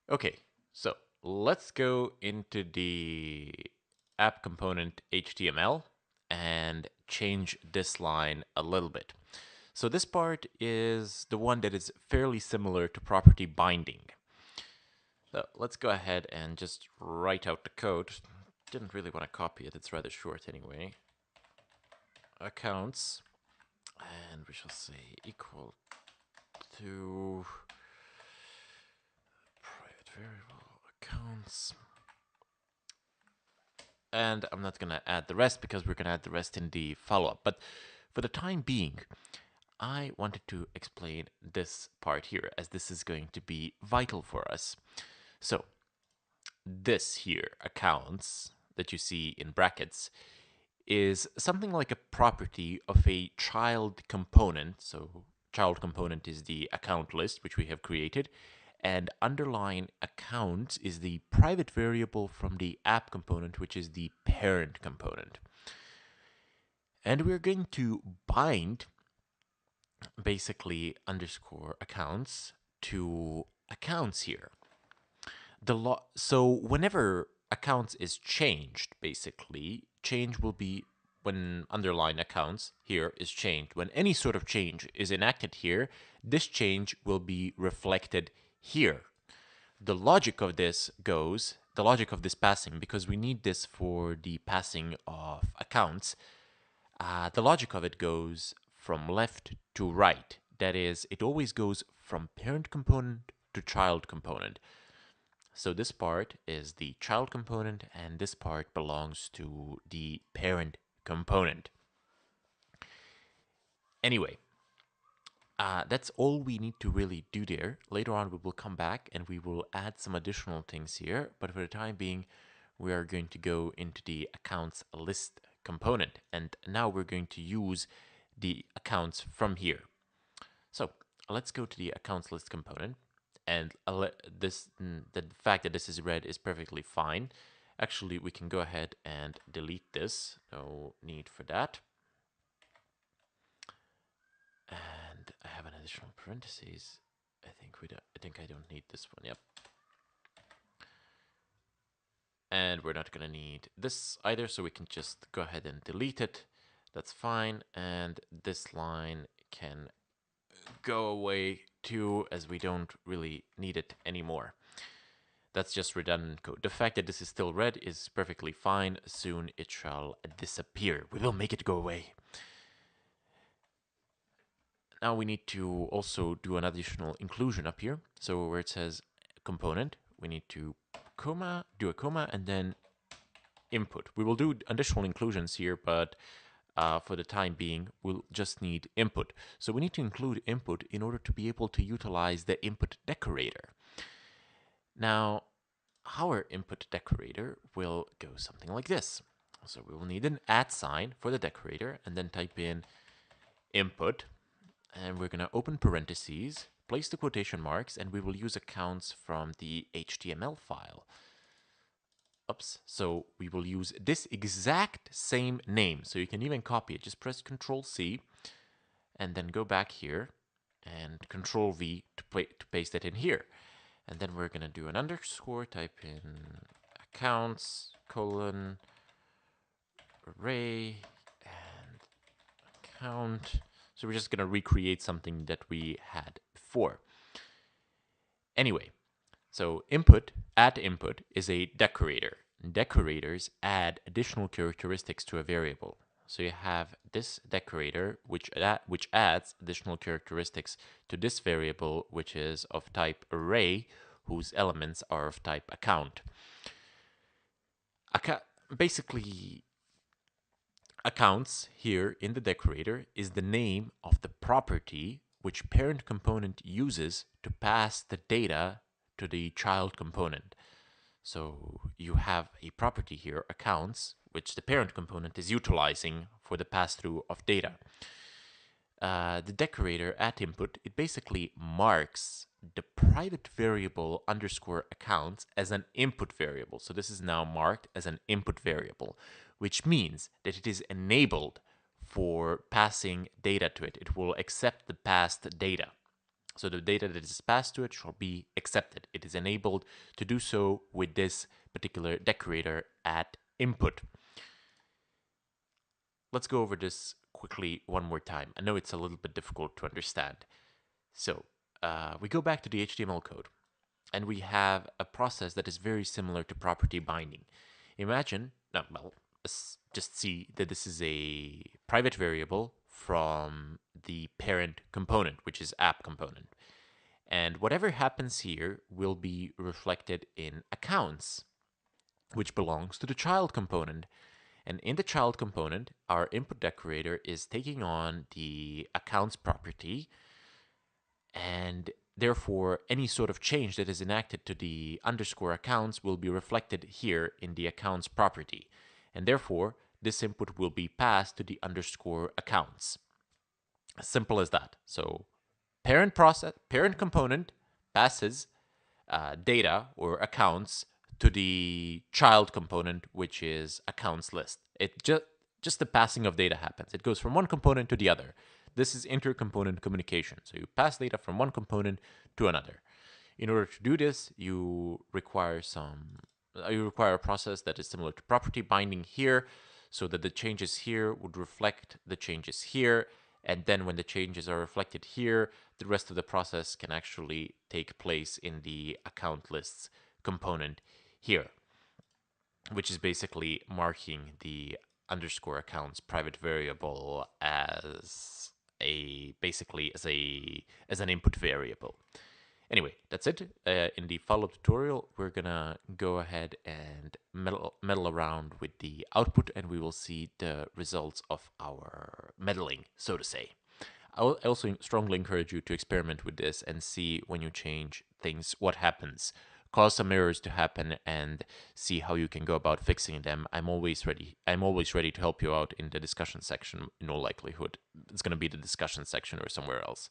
Okay, so let's go into the app component HTML and change this line a little bit. So this part is the one that is fairly similar to property binding. So let's go ahead and just write out the code. Didn't really want to copy it, it's rather short anyway. Accounts, and we shall say equal to private variable accounts. And I'm not going to add the rest because we're going to add the rest in the follow-up. But for the time being, I wanted to explain this part here, as this is going to be vital for us. So this here, accounts, that you see in brackets, is something like a property of a child component. So child component is the account list, which we have created, and underline account is the private variable from the app component, which is the parent component. And we're going to bind basically underscore accounts to accounts here. So whenever accounts is changed, basically, change will be when underline accounts here is changed. When any sort of change is enacted here, this change will be reflected here. The logic of this the logic of this passing, because we need this for the passing of accounts, the logic of it goes from left to right. That is, it always goes from parent component to child component. So this part is the child component, and this part belongs to the parent component. Anyway, that's all we need to really do there. Later on, we will come back and we will add some additional things here. But for the time being, we are going to go into the accounts list component. And now we're going to use the accounts from here. So let's go to the accounts list component. And the fact that this is red is perfectly fine. Actually, we can go ahead and delete this. No need for that. And I have an additional parentheses. I think I don't need this one. Yep. And we're not gonna need this either, so we can just go ahead and delete it. That's fine. And this line can go away too, as we don't really need it anymore. That's just redundant code. The fact that this is still red is perfectly fine. Soon it shall disappear. We will make it go away. Now we need to also do an additional inclusion up here. So where it says component, we need to do a comma, and then input. We will do additional inclusions here, but for the time being, we'll just need input. So we need to include input in order to be able to utilize the input decorator. Now, our input decorator will go something like this. So we will need an @ sign for the decorator, and then type in input, and we're going to open parentheses, place the quotation marks, and we will use accounts from the HTML file. Oops. So we will use this exact same name. So you can even copy it. Just press Control-C, and then go back here, and Control-V to paste it in here. And then we're going to do an underscore, type in accounts, colon, array, and account. So we're just going to recreate something that we had before. Anyway, so input, @input is a decorator. Decorators add additional characteristics to a variable. So you have this decorator, which adds additional characteristics to this variable, which is of type array, whose elements are of type account. Basically, accounts here in the decorator is the name of the property which parent component uses to pass the data to the child component. So you have a property here, accounts, which the parent component is utilizing for the pass-through of data. The decorator @input, it basically marks the private variable underscore accounts as an input variable. So this is now marked as an input variable, which means that it is enabled for passing data to it. It will accept the passed data. So the data that is passed to it shall be accepted. It is enabled to do so with this particular decorator at input. Let's go over this quickly one more time. I know it's a little bit difficult to understand. So we go back to the HTML code, and we have a process that is very similar to property binding. Imagine, no, well, let's just see that this is a private variable from the parent component, which is app component. And whatever happens here will be reflected in accounts, which belongs to the child component. And in the child component, our input decorator is taking on the accounts property, and therefore any sort of change that is enacted to the underscore accounts will be reflected here in the accounts property. And therefore, this input will be passed to the underscore accounts. As simple as that. So parent component passes data or accounts to the child component, which is accounts list. It just the passing of data happens. It goes from one component to the other. This is intercomponent communication. So you pass data from one component to another. In order to do this, you require a process that is similar to property binding here, so that the changes here would reflect the changes here, and then when the changes are reflected here, the rest of the process can actually take place in the account lists component here, which is basically marking the underscore accounts private variable as an input variable. Anyway, that's it. In the follow-up tutorial, we're gonna go ahead and meddle around with the output, and we will see the results of our meddling, so to say. I also strongly encourage you to experiment with this and see when you change things, what happens. Cause some errors to happen and see how you can go about fixing them. I'm always ready to help you out in the discussion section. In all likelihood, it's going to be the discussion section or somewhere else.